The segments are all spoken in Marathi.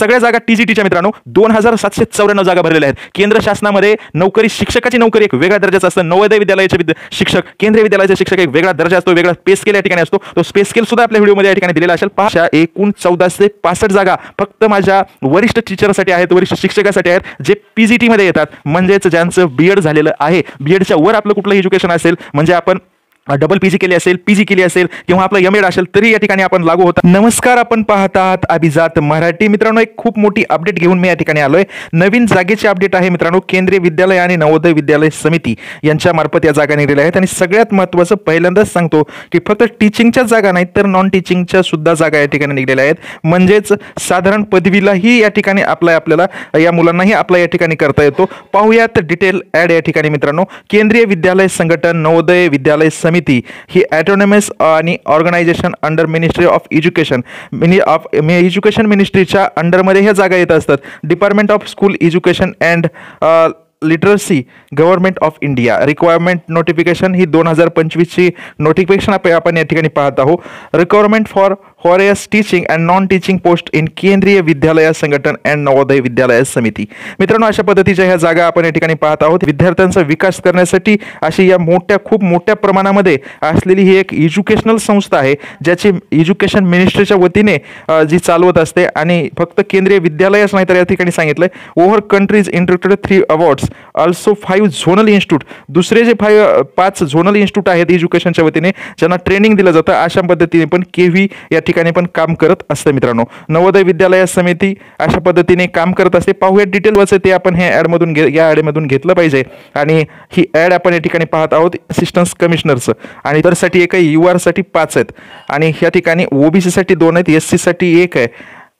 सगळ्या जागा टीजीटीच्या मित्रांनो 2794 जागा भरलेल्या आहेत। केंद्र शासनामध्ये नोकरी, शिक्षकाची नोकरी एक वेगळा दर्जाचा असतो। नवोदय विद्यालयाचे शिक्षक, केंद्रीय विद्यालयाचे शिक्षक एक वेगळा दर्जा असतो, वेगळा पे स्केल या ठिकाणी असतो। तो पे स्केल सुद्धा आपल्या व्हिडिओमध्ये या ठिकाणी दिलेला असेल। पहा, एकूण 1465 जागा फक्त माझ्या वरिष्ठ टीचरसाठी आहेत, वरिष्ठ शिक्षकासाठी आहेत, जे पीजीटी मध्ये येतात, म्हणजेच ज्यांचं बीएड झालेलं आहे। बीएडच्या वर आपलं कुठलं एज्युकेशन असेल, म्हणजे आपण डबल पीजी केली असेल, पीजी केली असेल किंवा आपलं एमएड असेल तरी या ठिकाणी आपण लागू होता। नमस्कार, आपण पाहत आहात अभिजात मराठी। मित्रांनो, एक खूप मोठी अपडेट घेऊन मी या ठिकाणी आलोय। नवीन जागेची अपडेट आहे मित्रांनो। केंद्रीय विद्यालय आणि नवोदय विद्यालय समिती यांच्या मार्फत या जागा निघालेल्या आहेत। आणि सगळ्यात महत्त्वाचं पहिल्यांदाच सांगतो की फक्त टीचिंगच्या जागा नाहीत, तर नॉन टीचिंगच्या सुद्धा जागा या ठिकाणी निघालेल्या आहेत। म्हणजेच साधारण पदवीलाही या ठिकाणी आपल्याला या मुलांनाही अप्लाय या ठिकाणी करता येतो। पाहूयात डिटेल ॲड या ठिकाणी मित्रांनो। केंद्रीय विद्यालय संघटन नवोदय विद्यालय समिती ही ऑटोनॉमस आणि organisation under ministry of education education मिनिस्ट्रीच्या अंडरमध्ये ह्या जागा येत असतात। Department of school education and literacy government of India requirement notification ही 2025 ची नोटिफिकेशन आपण या ठिकाणी पाहत आहोत। Requirement for various teaching and non teaching post in Kendriya Vidyalaya संघटन अँड नवोदय विद्यालय समिती। मित्रांनो, अशा पद्धतीच्या ह्या जागा आपण या ठिकाणी पाहत आहोत। विद्यार्थ्यांचा विकास करण्यासाठी अशी या खूप मोठ्या प्रमाणामध्ये असलेली ही एक एज्युकेशनल संस्था आहे, ज्याची एज्युकेशन मिनिस्ट्रीच्या वतीने जी चालवत असते। आणि फक्त केंद्रीय विद्यालयच नाही तर या ठिकाणी सांगितलंय over countries introduced 3 awards also 5 zonal institute. दुसरे जे 5 झोनल इन्स्टिट्यूट आहेत एज्युकेशनच्या वतीने ज्यांना ट्रेनिंग दिलं जातं, अशा पद्धतीने पण केव्ही या ठिकाणी पण काम करत असते। मित्रांनो, नवोदय विद्यालय समिती अशा पद्धतीने काम करत असते। पाहूया डिटेल वरचे ते आपण हे ॲड मधून या ॲड मधून घेतलं पाहिजे। आणि ही ॲड आपण या ठिकाणी पाहत आहोत असिस्टंट कमिशनरचं। आणि दरसाठी एक आहे, यूआर साठी 5 आहेत, आणि या ठिकाणी ओबीसी साठी 2 आहेत, एससी साठी 1 आहे,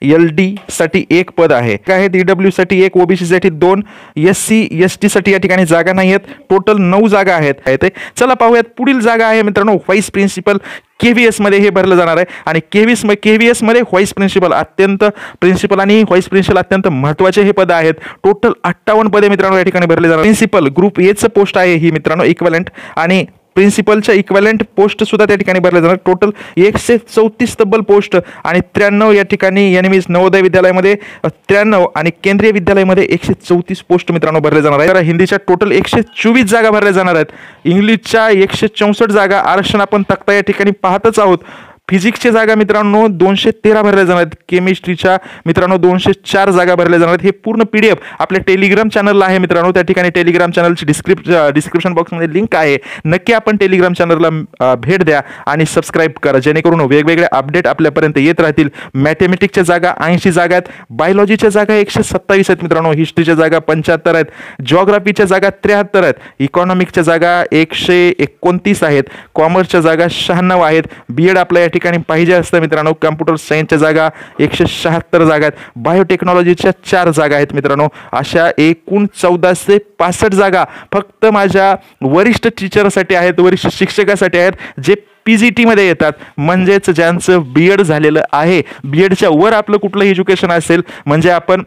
एलडी साठी 1 पद आहे, ईडब्ल्यू साठी 1, ओबीसी साठी 2, एससी एसटी साठी या ठिकाणी जागा नाही आहेत। टोटल 9 जागा आहेत। चला पाहूयात पुढील जागा आहे मित्रांनो, व्हाईस प्रिन्सिपल केव्हीएस मध्ये हे भरलं जाणार आहे। आणि केव्हीएस मध्ये व्हाईस प्रिन्सिपल आणि व्हाईस प्रिन्सिपल अत्यंत महत्त्वाचे हे पद आहेत। टोटल 58 पदे मित्रांनो या ठिकाणी भरले जाणार। प्रिन्सिपल ग्रुप ए चं पोस्ट आहे ही मित्रांनो, इक्वलंट, आणि प्रिन्सिपलच्या इक्वलंट पोस्ट सुद्धा त्या ठिकाणी भरले जाणार। टोटल 134 तब्बल पोस्ट आणि 93 या ठिकाणी यानेमीज नवोदय विद्यालयामध्ये 93 आणि केंद्रीय विद्यालयामध्ये 134 पोस्ट मित्रांनो भरले जाणार आहेत। तर हिंदीच्या टोटल 124 जागा भरल्या जाणार आहेत। इंग्लिशच्या 164 जागा आरक्षण आपण तक्ता या ठिकाणी पाहतच आहोत। फिजिक्सच्या जागा मित्रांनो 213 भरल्या जाणार आहेत। केमिस्ट्रीच्या मित्रांनो 204 जागा भरल्या जाणार आहेत। हे पूर्ण पीडीएफ आपल्या टेलिग्राम चॅनलला आहे मित्रांनो। त्या ठिकाणी टेलिग्राम चॅनलची डिस्क्रिप्शन बॉक्समध्ये लिंक आहे, नक्की आपण टेलिग्राम चॅनलला भेट द्या आणि सबस्क्राईब करा, जेणेकरून वेगवेगळे अपडेट आपल्यापर्यंत येत राहतील। मॅथमॅटिक्सच्या जागा 80 जागा आहेत, बायोलॉजीच्या जागा 127 आहेत मित्रांनो, हिस्ट्रीच्या जागा 75 आहेत, जिओग्राफीच्या जागा 73 आहेत, इकॉनॉमिक्सच्या जागा 129 आहेत, कॉमर्सच्या जागा 96 आहेत, बीएड आपल्या ठिकाणी पाहिजे असतं मित्रांनो। कम्प्युटर सायन्सच्या जागा 176 जागा आहेत, बायोटेक्नॉलॉजीच्या 4 जागा आहेत मित्रांनो। अशा एकूण 1465 जागा फक्त माझ्या वरिष्ठ टीचरसाठी आहेत, वरिष्ठ शिक्षकासाठी आहेत, जे पीजीटी मध्ये येतात, म्हणजेच ज्यांचं बीएड झालेलं आहे। बीएडच्या वर आपलं कुठलं एज्युकेशन असेल, म्हणजे आपण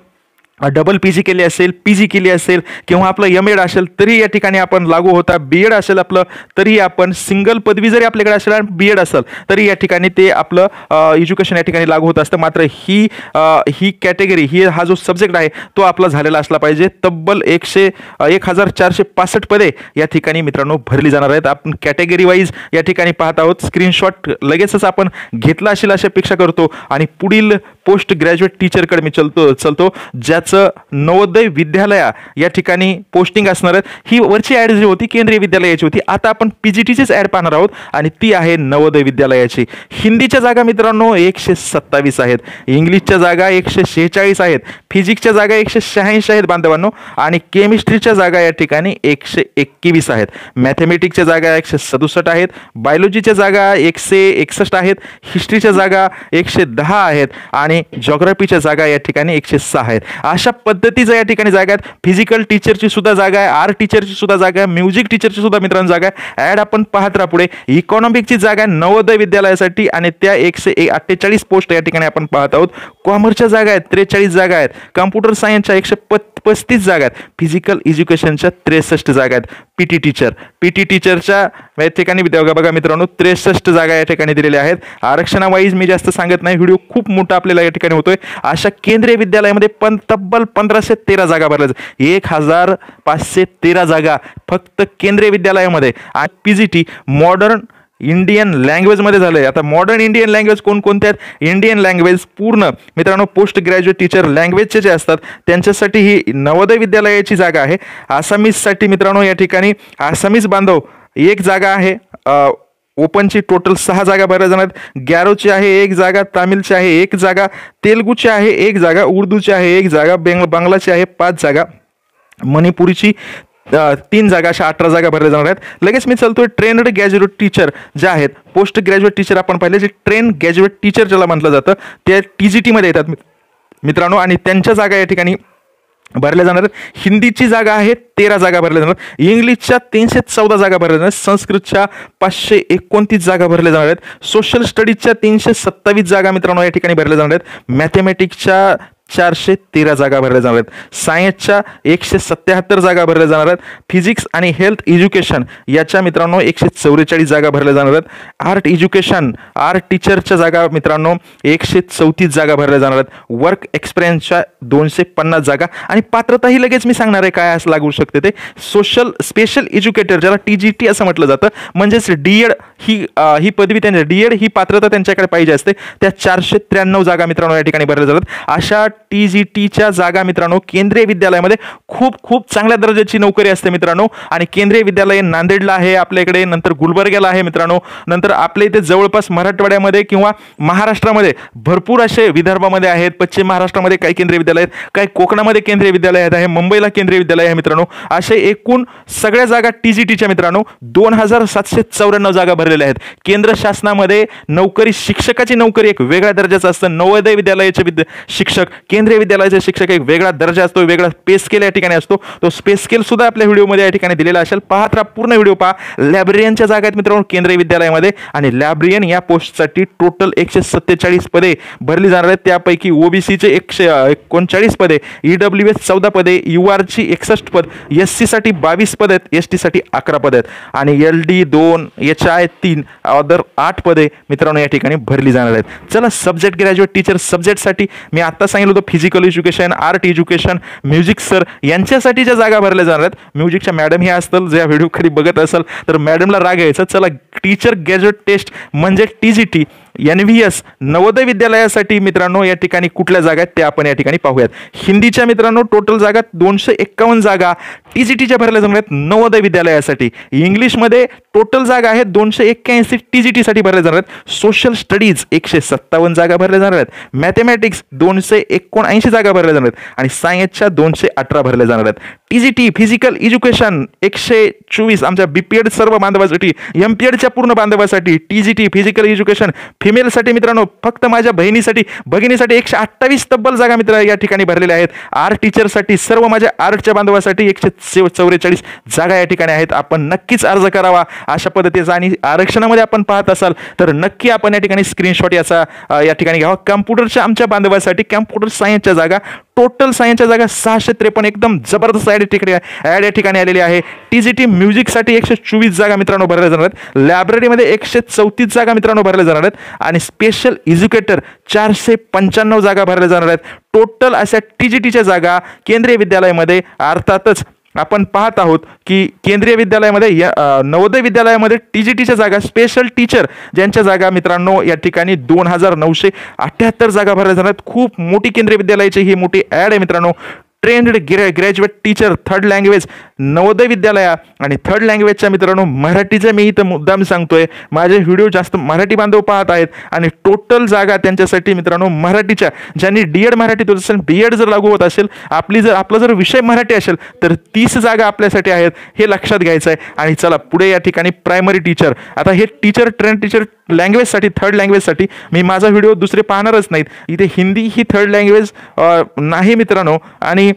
डबल पीजी केली असेल, पीजी केली असेल किंवा आपलं एमएड असेल तरी या ठिकाणी आपण लागू होता। बीएड असेल आपलं तरी आपण सिंगल पदवी जरी आपल्याकडे असेल आणि बीएड असेल तरी या ठिकाणी ते आपलं एज्युकेशन या ठिकाणी लागू होत असतं। मात्र ही कॅटेगरी हा जो सब्जेक्ट आहे तो आपला झालेला असला पाहिजे। तब्बल 1465 पदे या ठिकाणी मित्रांनो भरली जाणार आहेत। आपण कॅटेगरी वाईज या ठिकाणी पाहत आहोत। स्क्रीनशॉट लगेचच आपण घेतला असेल अशी अपेक्षा करतो। आणि पुढील पोस्ट ग्रॅज्युएट टीचरकडे मी चलतो ज्याचं नवोदय विद्यालया या ठिकाणी पोस्टिंग असणार आहे। ही वरची ॲड जी होती केंद्रीय विद्यालयाची होती, आता आपण पीजीटीचीच ॲड पाहणार आहोत आणि ती आहे नवोदय विद्यालयाची। हिंदीच्या जागा मित्रांनो 127 आहेत, इंग्लिशच्या जागा 146 आहेत, फिजिक्सच्या जागा 186 आहेत बांधवांनो, आणि केमिस्ट्रीच्या जागा या ठिकाणी 121 आहेत, मॅथमॅटिक्सच्या जागा 167 आहेत, बायोलॉजीच्या जागा 161 आहेत, हिस्ट्रीच्या जागा 110 आहेत, आणि जिओग्राफीच्या जागा या ठिकाणी 106 आहेत। अशा पद्धतीचं या ठिकाणी जागा आहेत। फिजिकल टीचरची सुद्धा जागा आहे, आर्ट टीचरची सुद्धा जागा आहे, म्युझिक टीचरची सुद्धा मित्रांनो जागा आहे। ॲड आपण पाहत राहा पुढे। इकॉनॉमिक्सची जागा आहे नवोदय विद्यालयासाठी आणि त्या 148 पोस्ट या ठिकाणी आपण पाहत आहोत। कॉमर्सच्या जागा आहेत 43 जागा आहेत, कम्प्युटर सायन्सच्या 35 जागा आहेत. फिजिकल एज्युकेशनच्या 63 जागा आहेत. पीटी टीचरच्या या ठिकाणी बघा मित्रांनो 63 जागा या ठिकाणी दिलेल्या आहेत. आरक्षणावाईज मी जास्त सांगत नाही, व्हिडिओ खूप मोठा आपल्याला या ठिकाणी होतोय. अशा केंद्रीय विद्यालयामध्ये पण तब्बल 1513 जागा भरल्या जातात. 1513 जागा फक्त केंद्रीय विद्यालयामध्ये. आणि पीजीटी मॉडर्न इंडियन लँग्वेजमध्ये झालंय. आता मॉडर्न इंडियन लँग्वेज कोणकोणत्या आहेत? इंडियन लँग्वेज पूर्ण मित्रांनो पोस्ट ग्रॅज्युएट टीचर लँग्वेजचे जे असतात त्यांच्यासाठी ही नवोदय विद्यालयाची जागा आहे. आसामीजसाठी मित्रांनो या ठिकाणी आसामीज बांधव एक जागा आहे. ओपनची टोटल 6 जागा भरल्या जाणार. गॅरोची आहे 1 जागा, तामिळची आहे 1 जागा, तेलुगूची आहे 1 जागा, उर्दूची आहे 1 जागा, बांगलाची आहे 5 जागा, मणिपुरीची 3 जागा, अशा 18 जागा भरल्या जाणार आहेत. लगेच मी चालतोय ट्रेन्ड ग्रॅज्युएट टीचर जे आहेत. पोस्ट ग्रॅज्युएट टीचर आपण पाहिले जे ट्रेन ग्रॅज्युएट टीचर ज्याला म्हटलं जातं ते TGT मध्ये येतात मित्रांनो, आणि त्यांच्या जागा या ठिकाणी भरल्या जाणार. हिंदीची जागा आहे 13 जागा भरल्या जाणार. इंग्लिशच्या 314 जागा भरल्या जाणार. संस्कृतच्या 529 जागा भरल्या जाणार आहेत. सोशल स्टडीजच्या 327 जागा मित्रांनो या ठिकाणी भरल्या जाणार आहेत. मॅथमॅटिक्सच्या 413 जागा भरल्या जाणार आहेत. सायन्सच्या 177 जागा भरल्या जाणार आहेत. फिजिक्स आणि हेल्थ एज्युकेशन याच्या मित्रांनो 144 जागा भरल्या जाणार आहेत. आर्ट एज्युकेशन आर्ट टीचरच्या जागा मित्रांनो 134 जागा भरल्या जाणार आहेत. वर्क एक्सपिरियन्सच्या 250 जागा. आणि पात्रता ही लगेच मी सांगणार आहे काय असं लागू शकते ते. सोशल स्पेशल एज्युकेटर ज्याला TGT असं म्हटलं जातं, म्हणजेच डीएड ही पदवी त्यांच्या डीएड ही पात्रता त्यांच्याकडे पाहिजे असते. त्या 493 जागा मित्रांनो या ठिकाणी भरल्या जातात. अशा TGTच्या जागा मित्रांनो केंद्रीय विद्यालयामध्ये खूप चांगल्या दर्जाची नोकरी असते मित्रांनो. आणि केंद्रीय विद्यालय नांदेडला आहे आपल्या इकडे, नंतर गुलबर्ग्याला आहे मित्रांनो, नंतर आपल्या इथे जवळपास मराठवाड्यामध्ये किंवा महाराष्ट्रामध्ये भरपूर असे विदर्भामध्ये आहेत, पश्चिम महाराष्ट्रामध्ये काही केंद्रीय विद्यालय आहेत, काही कोकणामध्ये केंद्रीय विद्यालय आहे, मुंबईला केंद्रीय विद्यालय आहे मित्रांनो. असे एकूण सगळ्या जागा TGTच्या मित्रांनो 2794 जागा भरलेल्या आहेत. केंद्र शासनामध्ये नोकरी शिक्षकाची नोकरी एक वेगळ्या दर्जाचं असतं. नवोदय विद्यालयाचे शिक्षक केंद्रीय विद्यालयाचे शिक्षक एक वेगळा दर्जा असतो, वेगळा पे स्केल या ठिकाणी असतो. तो पे स्केल सुद्धा आपल्या व्हिडिओमध्ये या ठिकाणी दिलेला असेल, पाहत राहा, पूर्ण व्हिडिओ पहा. लायब्रेरियनच्या जागा आहेत मित्रांनो केंद्रीय विद्यालयामध्ये, आणि लायब्रेरियन या पोस्टसाठी टोटल 147 पदे भरली जाणार आहेत. त्यापैकी OBCचे 139 पदे, EWS 14 पदे, URची 61 पद, SC साठी 22 पद आहेत, ST साठी 11 पद आहेत, आणि LD 2, HI 3, अदर 8 पदे मित्रांनो या ठिकाणी भरली जाणार आहेत. चला सब्जेक्ट ग्रॅज्युएट टीचर सब्जेक्टसाठी मी आता सांगितलं होतं physical education, art education, music sir यांच्यासाठी ज्या जागा भरल्या जाणार आहेत. म्युझिकच्या मॅडम हे असतील, ज्या व्हिडिओ खाली बघत असाल तर मॅडमला राग यायचा. चला टीचर ग्रॅज्युएट टेस्ट म्हणजे TGT NVS नवोदय विद्यालयासाठी मित्रांनो या ठिकाणी कुठल्या जागा आहेत ते आपण या ठिकाणी पाहूयात. हिंदीच्या मित्रांनो टोटल जागा 251 जागा TGTच्या भरल्या जाणार आहेत नवोदय विद्यालयासाठी. इंग्लिशमध्ये टोटल जागा आहेत 281 TGT साठी भरल्या जाणार आहेत. सोशल स्टडीज 157 जागा भरल्या जाणार आहेत. मॅथमॅटिक्स 279 जागा भरल्या जाणार आहेत, आणि सायन्सच्या 218 भरल्या जाणार आहेत. TGT फिजिकल एज्युकेशन 124 आमच्या BPED सर्व बांधवासाठी, MPEDच्या पूर्ण बांधवासाठी. TGT फिजिकल एज्युकेशन फिमेलसाठी मित्रांनो फक्त माझ्या भगिनीसाठी 128 तब्बल जागा मित्र या ठिकाणी भरलेल्या आहेत. आर्ट टीचरसाठी सर्व माझ्या आर्टच्या बांधवासाठी 144 जागा या ठिकाणी आहेत. आपण नक्कीच अर्ज करावा अशा पद्धतीचा, आणि आरक्षणामध्ये आपण पाहत असाल तर नक्की आपण या ठिकाणी स्क्रीनशॉट याचा या ठिकाणी घ्यावा. कम्प्युटरच्या आमच्या बांधवासाठी कम्प्युटर सायन्सच्या जागा टोटल सायन्सच्या जागा 653 एकदम जबरदस्त ॲड या ठिकाणी आलेली आहे. TGT म्युझिकसाठी 124 जागा मित्रांनो भरल्या जाणार आहेत. लायब्ररीमध्ये 134 जागा मित्रांनो भरल्या जाणार आहेत, आणि स्पेशल एज्युकेटर 495 जागा भरल्या जाणार आहेत. टोटल अशा TGTच्या जागा केंद्रीय विद्यालयामध्ये अर्थातच आपण पाहत आहोत की केंद्रीय विद्यालयामध्ये नवोदय विद्यालयामध्ये TGTच्या जागा स्पेशल टीचर ज्यांच्या जागा मित्रांनो या ठिकाणी 2978 जागा भरल्या जाणार आहेत. खूप मोठी केंद्रीय विद्यालयाची ही मोठी ॲड आहे मित्रांनो. Trained graduate teacher third language Navodaya विद्यालया, आणि थर्ड लँग्वेजच्या मित्रांनो मराठीचे मी इथं मुद्दाम सांगतोय, माझे व्हिडिओ जास्त मराठी बांधव पाहत आहेत, आणि टोटल जागा त्यांच्यासाठी मित्रांनो मराठीच्या ज्यांनी DED मराठीत होत असेल, BED जर लागू होत असेल, आपला जर विषय मराठी असेल तर 30 जागा आपल्यासाठी आहेत, हे लक्षात घ्यायचं आहे. आणि चला पुढे या ठिकाणी प्रायमरी टीचर. आता हे टीचर ट्रेंड टीचर लँग्वेजसाठी थर्ड लँग्वेजसाठी मी माझा व्हिडिओ दुसरे पाहणारच नाहीत. इथे हिंदी ही थर्ड लँग्वेज नाही मित्रांनो, आणि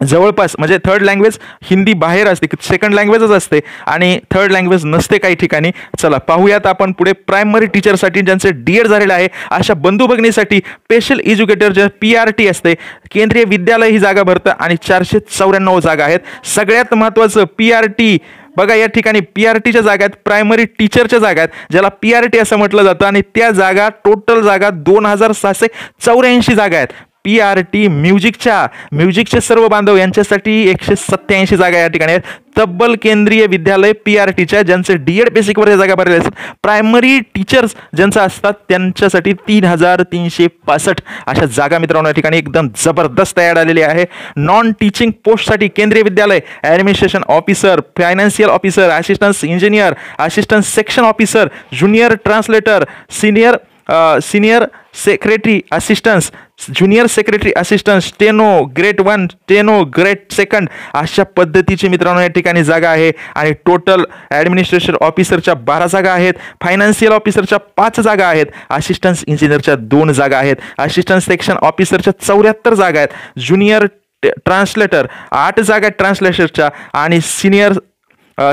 जवळपास म्हणजे थर्ड लँग्वेज हिंदी बाहेर असते, सेकंड लँग्वेजच असते आणि थर्ड लँग्वेज नसते काही ठिकाणी. चला पाहूयात आपण पुढे. प्रायमरी टीचरसाठी ज्यांचे डीएड झालेलं आहे अशा बंधू भगिनीसाठी स्पेशल एज्युकेटर जे PRT असते, केंद्रीय विद्यालय ही जागा भरतं आणि 494 जागा आहेत. सगळ्यात महत्त्वाचं PRT बघा, या ठिकाणी PRTच्या जागा आहेत, प्रायमरी टीचरच्या जागा आहेत, ज्याला PRT असं म्हटलं जातं. आणि त्या जागा टोटल जागा 2684 जागा आहेत. PRT म्युझिकचे सर्व बांधव यांच्यासाठी 187 जागा या ठिकाणी आहेत. तब्बल केंद्रीय विद्यालय PRTच्या ज्यांचे डीएड बेसिकवर या जागा भरलेल्या असतात. प्रायमरी टीचर्स ज्यांचा असतात त्यांच्यासाठी 3365 अशा जागा मित्रांनो या ठिकाणी एकदम जबरदस्त तयार आलेली आहे. नॉन टीचिंग पोस्टसाठी केंद्रीय विद्यालय administration officer, financial officer, assistant engineer, assistant section officer, junior translator, senior secretary assistants, junior secretary assistant, steno grade 1, steno grade 2 अशा पद्धतीची मित्रांनो या ठिकाणी जागा आहे. आणि टोटल ॲडमिनिस्ट्रेशन ऑफिसरच्या 12 जागा आहेत, फायनान्शियल ऑफिसरच्या 5 जागा आहेत, असिस्टंट इंजिनियरच्या 2 जागा आहेत, असिस्टंट सेक्शन ऑफिसरच्या 74 जागा आहेत, ज्युनियर ट्रान्सलेटर 8 जागा आहेत ट्रान्सलेटरच्या, आणि सिनियर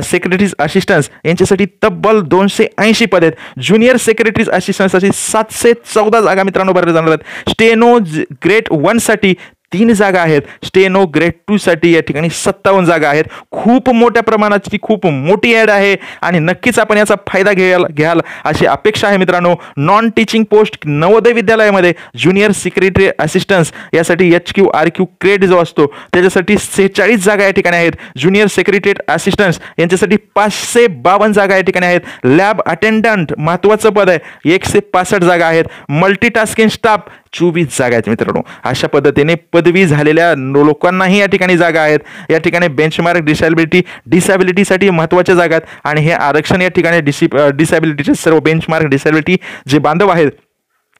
सेक्रेटरीज असिस्टंट्स यांच्यासाठी तब्बल 280 पद आहेत. ज्युनियर सेक्रेटरीज असिस्टंटसाठी 714 जागा मित्रांनो भरल्या जाणार आहेत. स्टेनो ग्रेड 1 साठी 3 जागा आहेत, स्टेनो ग्रेड 2 साठी या ठिकाणी 57 जागा आहेत. खूप मोठ्या प्रमाणाची खूप मोठी ॲड आहे आणि नक्कीच आपण याचा फायदा घ्याल अशी अपेक्षा आहे मित्रांनो. नॉन टीचिंग पोस्ट नवोदय विद्यालयामध्ये ज्युनियर सेक्रेटरी असिस्टंट्स यासाठी HQRQ ग्रेड जो असतो त्याच्यासाठी 46 जागा या ठिकाणी आहेत. ज्युनियर सेक्रेटरी असिस्टंट्स यांच्यासाठी 552 जागा या ठिकाणी आहेत. लॅब अटेंडंट महत्त्वाचं पद आहे, 165 जागा आहेत. मल्टीटास्किंग स्टाफ 24 जागा आहेत मित्रांनो. अशा पद्धतीने पदवी झालेल्या लोकांनाही या ठिकाणी जागा आहेत. या ठिकाणी बेंचमार्क डिसॅबिलिटीसाठी महत्त्वाच्या जागा आहेत. आणि हे आरक्षण या ठिकाणी डिसॅबिलिटीचे सर्व बेंचमार्क डिसॅबिलिटी जे बांधव आहेत,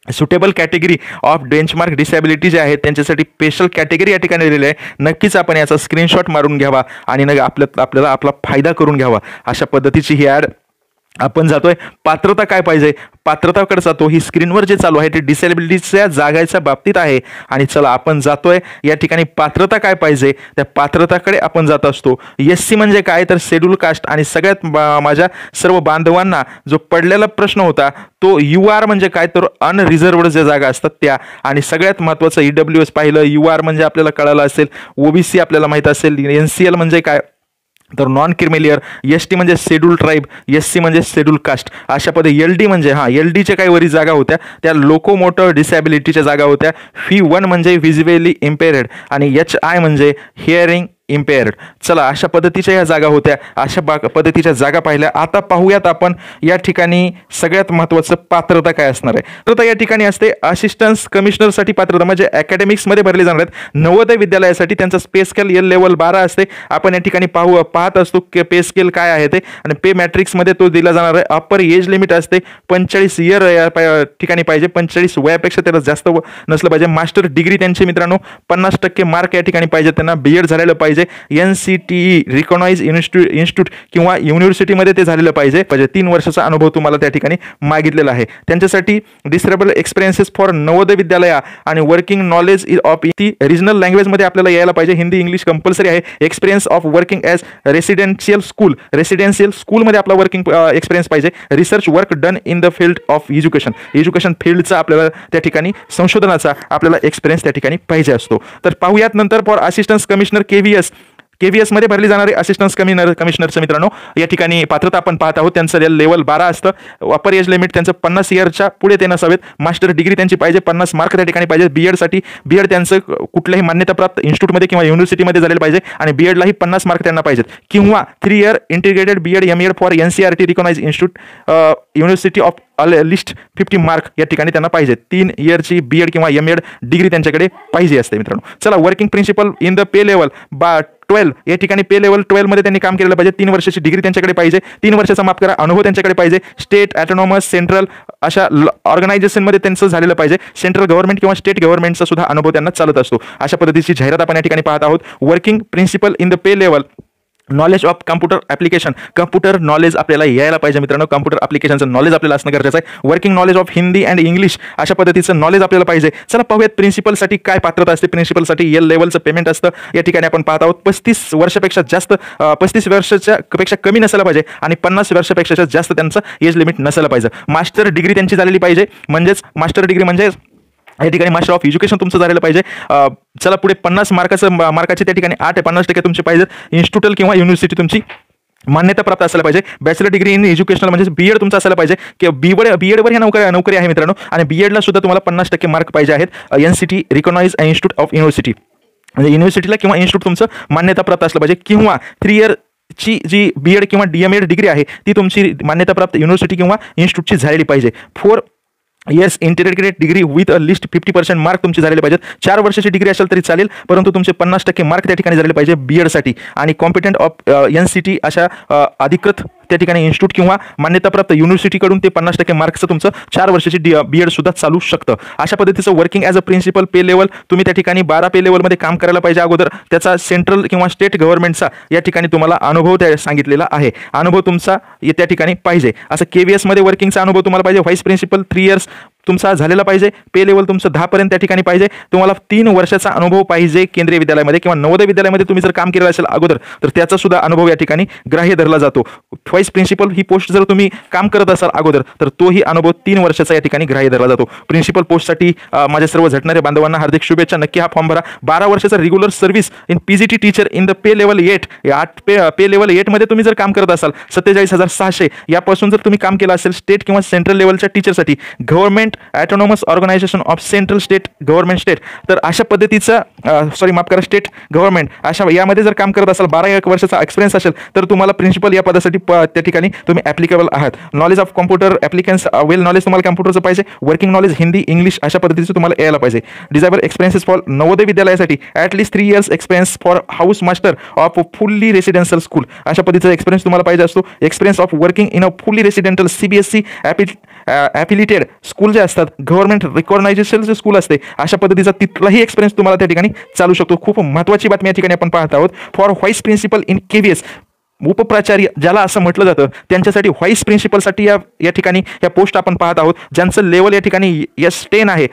suitable category of benchmark disability जे आहेत त्यांच्यासाठी स्पेशल कॅटेगरी या ठिकाणी दिलेली आहे. नक्कीच आपण याचा स्क्रीनशॉट मारून घ्यावा आणि आपल्याला आपला फायदा करून घ्यावा. अशा पद्धतीची ही ॲड आपण जातोय. पात्रता काय पाहिजे, पात्रताकडे जातो. ही स्क्रीनवर जे चालू आहे ते डिसेबिलिटीच्या जागाच्या बाबतीत आहे. आणि चला आपण जातोय या ठिकाणी पात्रता काय पाहिजे त्या पात्रताकडे आपण जात असतो. SC म्हणजे काय तर शेड्यूल कास्ट. आणि सगळ्यात माझ्या सर्व बांधवांना जो पडलेला प्रश्न होता तो UR म्हणजे काय तर अनरिझर्वड ज्या जागा असतात त्या. आणि सगळ्यात महत्त्वाचं EWS पाहिलं, UR म्हणजे आपल्याला कळालं असेल, OBC आपल्याला माहीत असेल, NCL म्हणजे काय तर नॉन क्रिमिलियर, ST म्हणजे शेड्यूल ट्राईब, SC म्हणजे शेड्यूल कास्ट. अशा पद्धती LD म्हणजे LDच्या काही वरी जागा होत्या त्या लोकोमोटर डिसॅबिलिटीच्या जागा होत्या. V1 म्हणजे व्हिजिबली इम्पेअर्ड आणि HI म्हणजे हिअरिंग इम्पेअर्ड. चला अशा पद्धतीच्या या जागा होत्या. अशा पद्धतीच्या जागा पाहिल्या. आता पाहूयात आपण या ठिकाणी सगळ्यात महत्त्वाचं पात्रता काय असणार आहे. तर या ठिकाणी असते असिस्टंट कमिशनरसाठी पात्रता म्हणजे अकॅडमिक्समध्ये भरले जाणार आहेत. नवोदय विद्यालयासाठी त्यांचा पे स्केल लेवल 12 असते. आपण या ठिकाणी पाहत असतो की पे स्केल काय आहे ते आणि पे मॅट्रिक्समध्ये तो दिला जाणार आहे. अप्पर एज लिमिट असते 45 इयर या ठिकाणी पाहिजे, 45 वयापेक्षा त्याला जास्त नसलं पाहिजे. मास्टर डिग्री त्यांचे मित्रांनो 50% मार्क या ठिकाणी पाहिजे, त्यांना BEd झालेलं पाहिजे. NCTE रिकॉग्नाइज इन्स्टिट्यूट किंवा युनिव्हर्सिटीमध्ये ते झालेलं पाहिजे. 3 वर्षाचा अनुभव तुम्हाला त्या ठिकाणी मागितलेला आहे. त्यांच्यासाठी डिस्क्रिबल एक्सपिरियन्सेस फॉर नवोदय विद्यालया आणि वर्किंग नॉलेज ऑफ ती रिजनल लँग्वेजमध्ये आपल्याला यायला पाहिजे. हिंदी इंग्लिश कंपल्सरी आहे. Experience of working as residential स्कूलमध्ये आपला वर्किंग एक्सपिरियन्स पाहिजे. Research work done in the field of education फील्डचा आपल्याला त्या ठिकाणी संशोधनाचा आपल्याला एक्सपिरियन्स त्या ठिकाणी पाहिजे असतो. तर पाहूयात नंतर फॉर असिस्टंट कमिशनर KVS मध्ये भरली जाणारी असिस्टंट कमिशनरचं मित्रांनो या ठिकाणी पात्रता आपण पाहत आहोत. त्यांचं लेवल 12 असतं. अपर एज लिमिट त्यांचं 50 इयरच्या पुढे ते नसावेत. मास्टर डिग्री त्यांची पाहिजे, 50 मार्क त्या ठिकाणी पाहिजे. BEd त्यांचं कुठल्याही मान्यताप्राप्त इन्स्टिट्यूटमध्ये किंवा युनिव्हर्सिटीमध्ये झालेलं पाहिजे आणि BEdलाही 50 मार्क त्यांना पाहिजेत. किंवा 3 year integrated BEd MEd for NCERT recognise institute university of least 50 mark या ठिकाणी त्यांना पाहिजे. 3 इयरची BEd किंवा MEd डिग्री त्यांच्याकडे पाहिजे असते मित्रांनो. चला working principal in the pay level 12 या ठिकाणी पे लेवल 12 मध्ये त्यांनी काम केलेलं पाहिजे. 3 वर्षाची डिग्री त्यांच्याकडे पाहिजे. 3 वर्षाचा माफ करा अनुभव त्यांच्याकडे पाहिजे. स्टेट ऑटोनॉमस सेंट्रल अशा ऑर्गनायझेशनमध्ये त्यांचं झालेलं पाहिजे. सेंट्रल गव्हर्नमेंट किंवा स्टेट गव्हर्नमेंटचा सुद्धा अनुभव त्यांना चालत असतो. अशा पद्धतीची जाहिरात आपण या ठिकाणी पाहत आहोत. Working principal in the pay level knowledge of computer application, computer knowledge आपल्याला यायला पाहिजे मित्रांनो. कम्प्युटर ॲप्लिकेशनचं नॉलेज आपल्याला असणं गरजेचं आहे. Working knowledge of Hindi and English अशा पद्धतीचं नॉलेज आपल्याला पाहिजे. चला पाहूयात प्रिन्सिपलसाठी काय पात्रता असते. प्रिन्सिपलसाठी एल लेवलचं पेमेंट असतं. या ठिकाणी आपण पाहत आहोत 35 वर्षापेक्षा जास्त, 35 वर्षाच्या पेक्षा कमी नसायला पाहिजे आणि 50 वर्षापेक्षा जास्त त्यांचं एज लिमिट नसायला पाहिजे. मास्टर डिग्री त्यांची झालेली पाहिजे, म्हणजेच मास्टर डिग्री म्हणजे या ठिकाणी मास्टर ऑफ एज्युकेशन तुमचं झालेलं पाहिजे. चला पुढे 50 मार्काचे त्या ठिकाणी 8 ते 50% तुमचे पाहिजे. इन्स्टिट्यूट किंवा युनिव्हर्सिटी तुमची मान्यता प्राप्त असायला पाहिजे. बॅचलर डिग्री इन एज्युकेशनल म्हणजे बीएड तुमचं असायला पाहिजे किंवा बीएडवर ह्या नोकरी आहे मित्रांनो. आणि बीएडला सुद्धा तुम्हाला 50% मार्क पाहिजे आहेत. NCT recognise institute of university म्हणजे युनिव्हर्सिटीला किंवा इन्स्टिट्यूट तुमचं मान्यता प्राप्त असलं पाहिजे. किंवा 3 इयर ची जी बीएड किंवा DMEd डिग्री आहे ती तुमची मान्यता प्राप्त युनिव्हर्सिटी किंवा इन्स्टिट्यूटची झालेली पाहिजे. 4 yes integrated degree with a list 50% mark तुमचे झालेले पाहिजेत. 4 वर्षाची डिग्री असेल तरी चालेल, परंतु तुमचे 50% मार्क त्या ठिकाणी झालेले पाहिजे बीएडसाठी. आणि कॉम्पिटंट ऑफ NCT अशा अधिकृत त्या ठिकाणी इन्स्टिट्यूट किंवा मान्यताप्राप्त युनिव्हर्सिटीकडून ते 50% मार्क्सचं तुमचं 4 वर्षाची बीएड सुद्धा चालू शकतं. अशा पद्धतीचं working as a principal pay level तुम्ही त्या ठिकाणी 12 पे लेवलमध्ये काम करायला पाहिजे अगोदर. त्याचा सेंट्रल किंवा स्टेट गव्हर्नमेंटचा या ठिकाणी तुम्हाला अनुभव त्या सांगितलेला आहे. अनुभव तुमचा त्या ठिकाणी पाहिजे. असं KVS मध्ये वर्किंगचा अनुभव तुम्हाला पाहिजे. व्हाईस प्रिन्सिपल 3 इयर्स तुमचा झालेला पाहिजे. पे लेवल तुमचं 10 पर्यंत त्या ठिकाणी पाहिजे. तुम्हाला 3 वर्षाचा अनुभव पाहिजे केंद्रीय विद्यालयामध्ये किंवा नवोदय विद्यालयामध्ये तुम्ही जर काम केलेलं असेल अगोदर तर त्याचा सुद्धा अनुभव या ठिकाणी ग्राह्य धरला जातो. व्हाईस प्रिन्सिपल ही पोस्ट जर तुम्ही काम करत असाल अगोदर तर तोही अनुभव 3 वर्षाचा या ठिकाणी ग्राह्य धरला जातो. प्रिन्सिपल पोस्टसाठी माझ्या सर्व झटणाऱ्या बांधवांना हार्दिक शुभेच्छा. नक्की हा फॉर्म भरा. 12 वर्षाचा regular service in PGT teacher in the pay level 8 pay level 8 मध्ये तुम्ही जर काम करत असाल 47,600 यापासून जर तुम्ही काम केलं असेल स्टेट किंवा सेंट्रल लेवलच्या टीचरसाठी government autonomous organisation of central state government state तर अशा पद्धतीचं स्टेट गव्हर्नमेंट अशा यामध्ये जर काम करत असाल 12 वर्षाचा एक्सपिरियन्स असेल तर तुम्हाला प्रिन्सिपल या पदासाठी त्या ठिकाणी तुम्ही ॲप्लिकेबल आहात. Knowledge of computer applications well knowledge तुम्हाला कॉम्प्युटरचं पाहिजे. वर्किंग नॉलेज हिंदी इंग्लिश अशा पद्धतीचं तुम्हाला यायला पाहिजे. डिझायबल एक्सपिरियन्सेस फॉर नवोदय विद्यालयासाठी at least 3 years experience for house master of fully residential school अशा पद्धतीचा एक्सपिरियन्स तुम्हाला पाहिजे असतो. Experience of working in a fully residential CBSE affiliated school जे असतात गव्हर्नमेंट रिकॉग्नायझेशनचे स्कूल असते अशा पद्धतीचा तिथलाही एक्सपिरियन्स तुम्हाला त्या ठिकाणी चालू शकतो. खूप महत्त्वाची बातमी या ठिकाणी आपण पाहत आहोत. For vice principal in KVS उपप्राचार्य ज्याला असं म्हटलं जातं त्यांच्यासाठी व्हाईस प्रिन्सिपलसाठी या ठिकाणी या पोस्ट आपण पाहत आहोत ज्यांचं लेवल या ठिकाणी S10 आहे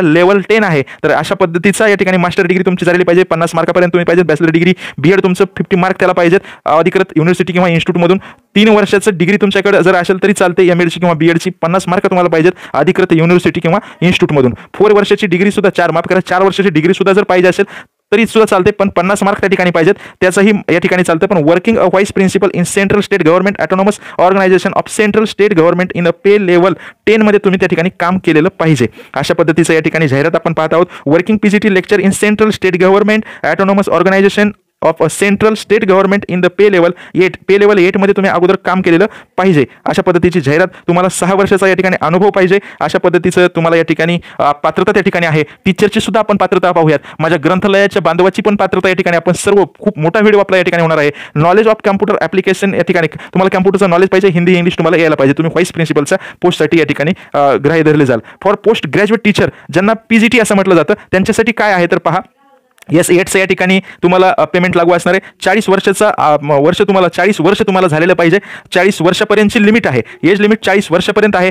लेवल 10 आहे. तर अशा पद्धतीचा या ठिकाणी मास्टर डिग्री तुमची झालेली पाहिजे. 50 मार्कापर्यंत तुम्ही पाहिजे. बॅचलर डिग्री बीएड तुमचं 50 मार्क त्याला पाहिजेत. अधिकृत युनिव्हर्सिटी किंवा इन्स्टिट्यूटमधून 3 वर्षाचं डिग्री तुमच्याकडे जर असेल तरी चालते. MEdची किंवा BEdची 50 मार्क तुम्हाला पाहिजेत अधिकृत युनिव्हर्सिटी किंवा इन्स्टिट्यूटमधून. 4 वर्षाची डिग्री सुद्धा 4 वर्षाची डिग्री सुद्धा जर पाहिजे असेल तरी सुद्धा चालते, पण 50 मार्क त्या ठिकाणी पाहिजेत त्याचंही या ठिकाणी चालतं. पण working a vice principal in central state government autonomous organisation of central state government in a pay level 10 मध्ये तुम्ही त्या ठिकाणी काम केलेलं पाहिजे. अशा पद्धतीचं या ठिकाणी जाहिरात आपण पाहत आहोत. Working PGT lecture in central state government autonomous organisation of a central state government in the pay level 8 मध्ये तुम्ही अगोदर काम केलेलं पाहिजे. अशा पद्धतीची जाहिरात. तुम्हाला 6 वर्षाचा या ठिकाणी अनुभव पाहिजे. अशा पद्धतीचं तुम्हाला या ठिकाणी पात्रता त्या ठिकाणी आहे. टीचरची सुद्धा आपण पात्रता पाहूयात. माझ्या ग्रंथालयाच्या बांधवाची पण पात्रता या ठिकाणी आपण सर्व खूप मोठा व्हिडिओ आपला या ठिकाणी होणार आहे. नॉलेज ऑफ कम्प्युटर ॲप्लिकेशन या ठिकाणी तुम्हाला कम्प्युटरचं नॉलेज पाहिजे. हिंदी इंग्लिश तुम्हाला यायला पाहिजे. तुम्ही व्हाईस प्रिन्सिपलच्या पोस्टसाठी या ठिकाणी ग्राह्य धरले जाल. फॉर पोस्ट ग्रॅज्युएट टीचर ज्यांना PGT असं म्हटलं जातं त्यांच्यासाठी काय आहे तर पहा. S8 या ठिकाणी तुम्हाला पेमेंट लागू असणार आहे. 40 वर्ष तुम्हाला झालेलं पाहिजे. 40 वर्षापर्यंतची लिमिट आहे. एज लिमिट 40 वर्षापर्यंत आहे.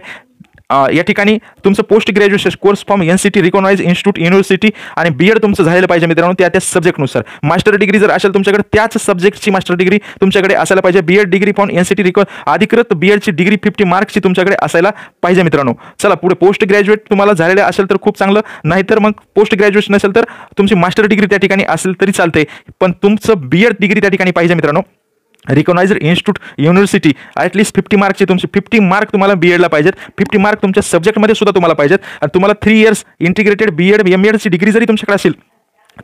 या ठिकाणी तुमचं post graduation course form NCT recognise institute university आणि बीएड तुमचं झालेलं पाहिजे मित्रांनो त्या सब्जेक्टनुसार. मास्टर डिग्री जर असेल तुमच्याकडे त्याच सब्जेक्टची मास्टर डिग्री तुमच्याकडे असायला पाहिजे. बीएड डिग्री फॉर्म NCT अधिकृत बीएडची डिग्री 50 मार्क्सची तुमच्याकडे असायला पाहिजे मित्रांनो. चला पुढे पोस्ट ग्रॅज्युएट तुम्हाला झालेलं असेल तर खूप चांगलं, नाहीतर मग पोस्ट ग्रॅज्युएशन नसेल तर तुमची मास्टर डिग्री त्या ठिकाणी असेल तरी चालते, पण तुमचं बीएड डिग्री त्या ठिकाणी पाहिजे मित्रांनो. रिकॉग्नाइज्ड इन्स्टिट्यूट युनिव्हर्सिटी ॲटलीस्ट 50 मार्कची तुमची 50 मार्क तुम्हाला बीएडला पाहिजेत. 50 मार्क तुमच्या सब्जेक्टमध्ये सुद्धा तुम्हाला पाहिजेत. आणि तुम्हाला 3 इयर्स इंटिग्रेटेड बीएड MEdची डिग्री जरी तुमच्याकडे असेल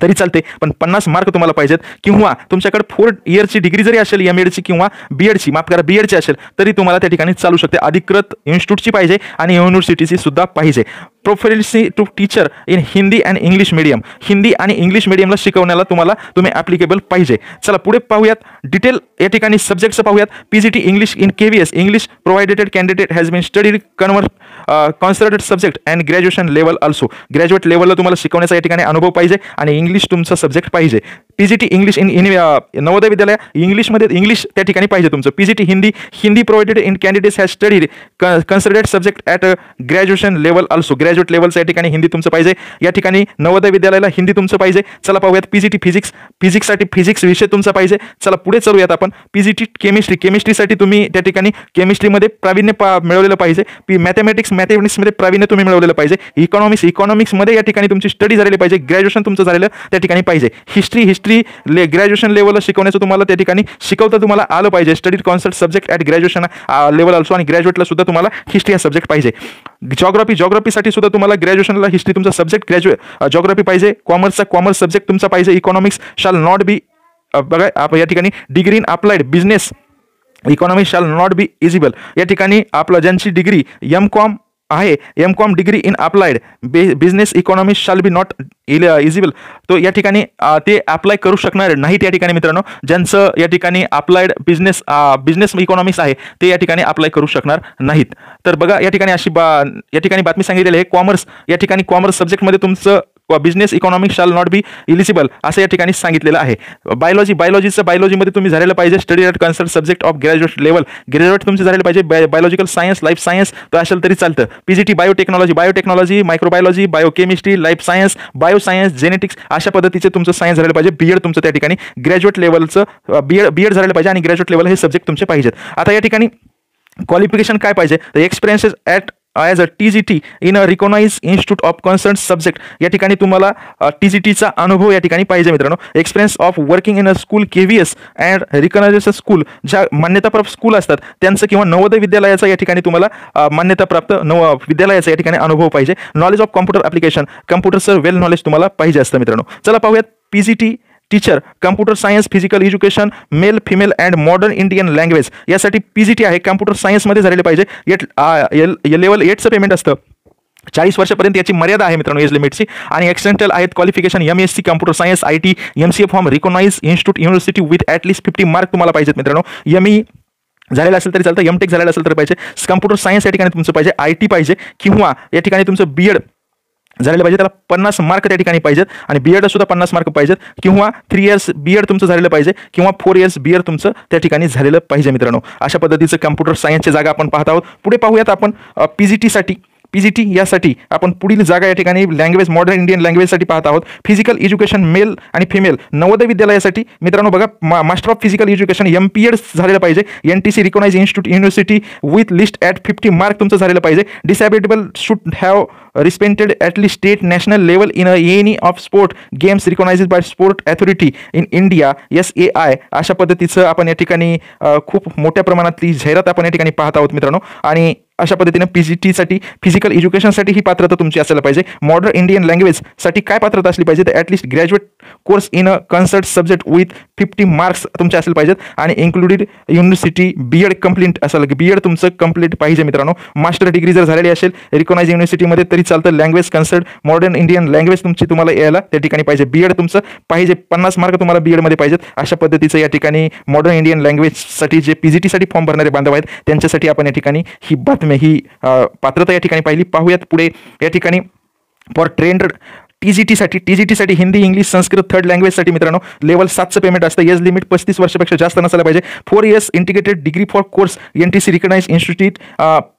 तरी चालते, पण 50 मार्क तुम्हाला पाहिजेत. किंवा तुमच्याकडे 4 इयरची डिग्री जरी असेल MEdची किंवा BEdची असेल तरी तुम्हाला त्या ठिकाणी चालू शकते. अधिकृत इन्स्टिट्यूटची पाहिजे आणि युनिव्हर्सिटीची सुद्धा पाहिजे. Proficiency to teacher in Hindi and English medium Hindi आणि इंग्लिश मीडियमला शिकवण्याला तुम्ही ॲप्लिकेबल पाहिजे. चला पुढे पाहूयात. डिटेल या ठिकाणी सब्जेक्टचं पाहूयात. PGT English in KVS English provided candidate has been studied concentrated subject and graduation level also. Graduate लेवलला तुम्हाला शिकवण्याचा या ठिकाणी अनुभव पाहिजे आणि इंग्लिश तुमचा सब्जेक्ट पाहिजे. PGT English in Navodaya Vidyalaya इंग्लिशमध्ये इंग्लिश त्या ठिकाणी पाहिजे तुमचं. PGT Hindi provided in candidates has studied considered subject at graduation level also. Graduate लेवलचं या ठिकाणी हिंदी तुमचं पाहिजे. या ठिकाणी नवोदय विद्यालयाला हिंदी तुमचं पाहिजे. चला पाहूयात पीजीटी फिजिक्ससाठी फिजिक्स विषय तुमचा पाहिजे. चला पुढे चलूयात आपण. पीजीटी केमिस्ट्रीसाठी तुम्ही त्या ठिकाणी केमिस्ट्रीमध्ये प्रावीण्य मिळवलेलं पाहिजे. मॅथमॅटिक्समध्ये प्रावीण्य तुम्ही मिळवलेलं पाहिजे. इकॉनॉमिक्समध्ये या ठिकाणी तुमची स्टडी झालेली पाहिजे. ग्रॅज्युएशन तुमचं झालेलं त्या ठिकाणी पाहिजे. हिस्ट्री ग्रॅज्युएशन लेवलला शिकवण्याचं तुम्हाला त्या ठिकाणी शिकवता तुम्हाला आलं पाहिजे. Studied concept subject at graduation level also. आणि ग्रॅज्युएटला सुद्धा तुम्हाला हिस्ट्री हा सब्जेक्ट पाहिजे. जॉग्राफीसाठी सुद्धा तुम्हाला ग्रॅज्युएशनला हिस्ट्री तुमचा सब्जेक्ट जॉग्राफी पाहिजे. कॉमर्स सब्जेक्ट तुमचा पाहिजे. इकॉनॉमिक्स शाल नॉट बी बघा या ठिकाणी degree in applied business economics shall not be eligible. या ठिकाणी आपलं ज्यांची डिग्री एम.कॉम आहे MCom degree in applied business economics shall be not eligible. तो या ठिकाणी ते अप्लाय करू शकणार नाहीत. या ठिकाणी मित्रांनो ज्यांचं या ठिकाणी अप्लाइड बिझनेस इकॉनॉमिक्स आहे ते या ठिकाणी अप्लाय करू शकणार नाहीत. तर बघा या ठिकाणी या ठिकाणी बातमी सांगितलेली आहे. कॉमर्स या ठिकाणी कॉमर्स सब्जेक्टमध्ये तुमचं business economics shall not B eligible असं या ठिकाणी सांगितलेलं आहे. बायोलॉजीमध्ये तुम्ही झालेलं पाहिजे. Study at concert subject of graduate तुमचे झालेलं पाहिजे. बायोलॉजिकल सायन्स लाईफ सायन्स तर असेल तरी चालतं. PGT biotechnology microbiology biochemistry life science bioscience genetics अशा पद्धतीचे तुमचं सायन्स झालेलं पाहिजे. बीएड तुमचं त्या ठिकाणी ग्रॅज्युएट लेवलचं बीएड झालेलं पाहिजे आणि ग्रॅज्युएट लेवल हे सब्जेक्ट तुमचे पाहिजेत. आता या ठिकाणी क्वालिफिकेशन काय पाहिजे तर experiences at as a TGT in a recognise institute of concern subject. या ठिकाणी तुम्हाला TGTचा अनुभव या ठिकाणी पाहिजे मित्रांनो. Experience of working in a school KVS and recognise school ज्या मान्यताप्राप्त स्कूल असतात त्यांचं किंवा नवोदय विद्यालयाचा या ठिकाणी तुम्हाला मान्यताप्राप्त विद्यालयाचा या ठिकाणी अनुभव पाहिजे. नॉलेज ऑफ कॉम्प्युटर ॲप्लिकेशन कम्प्युटरचं वेल नॉलेज तुम्हाला पाहिजे असतं मित्रांनो. चला पाहूयात PGT teacher computer science physical education male female and modern Indian language यासाठी पीजीटी आहे. कम्प्युटर सायन्समध्ये झालेले पाहिजे. लेवल 8चं पेमेंट असतं. 40 वर्षापर्यंत याची मर्यादा आहे मित्रांनो एज लिमिटची. आणि एक्सटेंटल आहेत qualification MSc computer science IT MCA from recognise institute university with at least 50 mark तुम्हाला पाहिजेत मित्रांनो. ME झालेलं असेल तरी चालतं. MTech झालेलं असेल तरी पाहिजे. कम्प्युटर सायन्स या ठिकाणी तुमचं पाहिजे. IT पाहिजे किंवा या ठिकाणी तुमचं BEd झालेलं पाहिजे. त्याला 50 मार्क त्या ठिकाणी पाहिजेत आणि BEd सुद्धा 50 मार्क पाहिजेत किंवा 3 इयर्स BEd तुमचं झालेलं पाहिजे किंवा 4 इयर्स BEd तुमचं त्या ठिकाणी झालेलं पाहिजे मित्रांनो. अशा पद्धतीचं कम्प्युटर सायन्सची जागा आपण पाहत आहोत. पुढे पाहूयात आपण पीजीटी यासाठी आपण पुढील जागा या ठिकाणी लँग्वेज मॉडर्न इंडियन लँग्वेजसाठी पाहत आहोत. Physical education male and female Navodaya विद्यालयासाठी मित्रांनो बघा master of physical education MPEd झालेलं पाहिजे. NTC recognise institute university with least at 50 mark तुमचं झालेलं पाहिजे. Disable should have respected at least state national level in any of sport games recognised by sport authority in India SAI अशा पद्धतीचं आपण या ठिकाणी खूप मोठ्या प्रमाणातली जाहिरात आपण या ठिकाणी पाहत आहोत मित्रांनो. आणि अशा पद्धतीने पीजीटीसाठी फिजिकल एज्युकेशनसाठी ही पात्रता तुमची असायला पाहिजे. मॉडर्न इंडियन लँग्वेजसाठी काय पात्रता असली पाहिजे तर at least graduate course in a concert subject with 50 marks तुमचे असायला पाहिजेत आणि इन्क्लुडेड युनिव्हर्सिटी BEd कंप्लीट असेल की BEd तुमचं कंप्लीट पाहिजे मित्रांनो. मास्टर डिग्री जर झालेली असेल रिकॉग्नाइज युनिव्हर्सिटीमध्ये तरी चालतं. Language concert modern Indian language तुमची तुम्हाला यायला त्या ठिकाणी पाहिजे. BEd तुमचं पाहिजे. 50 मार्क तुम्हाला BEdमध्ये पाहिजेत. अशा पद्धतीचं या ठिकाणी मॉडर्न इंडियन लँग्वेजसाठी जे पीजीटीसाठी फॉर्म भरणारे बांधव आहेत त्यांच्यासाठी आपण या ठिकाणी ही बातमी ही पात्रता या ठिकाणी पाहिली. पाहूयात पुढे या ठिकाणी फॉर ट्रेंड TGTसाठी हिंदी इंग्लिश संस्कृत थर्ड लँग्वेजसाठी मित्रांनो लेवल 7चं पेमेंट असतं. एज लिमिट 35 वर्षापेक्षा जास्त नसायला पाहिजे. 4 years integrated degree for course NTC recognise institute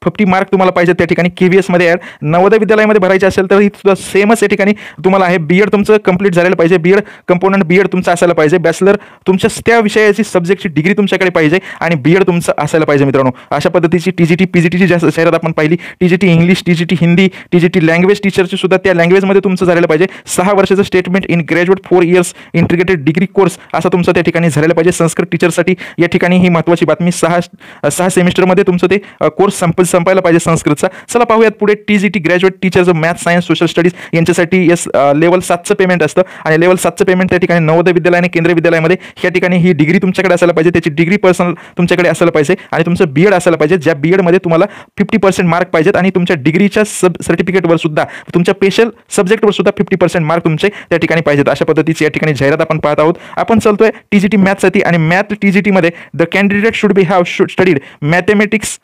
50 mark तुम्हाला पाहिजे त्या ठिकाणी KVS मध्ये ॲड. नवोदय विद्यालयामध्ये भरायचे असेल तर सुद्धा सेमच या ठिकाणी तुम्हाला आहे. BEd तुमचं कंप्लीट झालेलं पाहिजे. BEd कंपोनंट BEd तुमचं असायला पाहिजे. बॅचलर तुमच्या त्या विषयाची सब्जेक्टची डिग्री तुमच्याकडे पाहिजे आणि BEd तुमचं असायला पाहिजे मित्रांनो. अशा पद्धतीची TGT PGTची जाहिरात आपण पाहिली. TGT English TGT Hindi TGT language टीचरची सुद्धा त्या लँग्वेजमध्ये तुमचं झालेलं पाहिजे. 6 वर्षाचं statement in graduate 4 years integrated degree course असं तुमचं त्या ठिकाणी झालेलं पाहिजे. संस्कृत टीचरसाठी या ठिकाणी ही महत्त्वाची बातमी 6 सेमिस्टरमध्ये तुमचं ते कोर्स संपायला पाहिजे संस्कृतचा. चला पाहूयात पुढे TGT ग्रॅज्युएट टीचरचं मॅथ सायन्स सोशल स्टडीज यांच्यासाठी लेवल 7चं पेमेंट असतं आणि लेवल 7चं पेमेंट त्या ठिकाणी नवोदय विद्यालय आणि केंद्रीय विद्यालयामध्ये या ठिकाणी ही डिग्री तुमच्याकडे असायला पाहिजे. त्याची डिग्री पर्सनल तुमच्याकडे असायला पाहिजे आणि तुमचं BEd असायला पाहिजे. ज्या BEdमध्ये तुम्हाला 50% मार्क पाहिजेत आणि तुमच्या डिग्रीच्या सर्टिफिकेटवर सुद्धा तुमच्या स्पेशल सब्जेक्टवर सुद्धा 50% मार्क तुमचे त्या ठिकाणी पाहिजेत. अशा पद्धतीची या ठिकाणी जाहिरात आपण पाहत आहोत. आपण चालतोय TGT मॅथसाठी आणि मॅथ TGTमध्ये the candidate should be have studied mathematics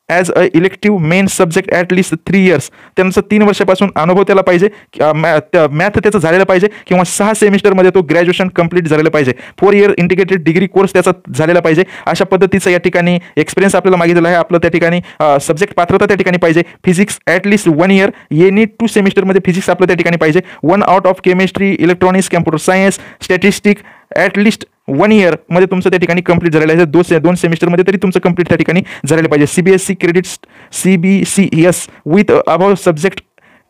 as a elective main subject at 3 years. त्यांचं 3 वर्षापासून अनुभव त्याला पाहिजे, मॅथ त्याचं झालेलं पाहिजे किंवा 6 सेमिस्टरमध्ये तो ग्रॅज्युएशन कंप्लीट झालेलं पाहिजे. 4 इयर इंटिग्रेटेड डिग्री कोर्स त्याचा झालेला पाहिजे. अशा पद्धतीचं या ठिकाणी एक्सपिरियन्स आपल्याला मागितलेला आहे. आपलं त्या ठिकाणी सब्जेक्ट पात्रता त्या ठिकाणी पाहिजे. Physics at least 1 year, any 2 सेमिस्टरमध्ये फिजिक्स आपलं त्या ठिकाणी पाहिजे. 1 out of chemistry, electronics, computer science, statistic at least 1 year मध्ये तुमचं त्या ठिकाणी कंप्लीट झालेलं आहे. 2 सेमिस्टरमध्ये तरी तुमचं कंप्लीट त्या ठिकाणी झालेलं पाहिजे. CBSE credits CBCS with above subject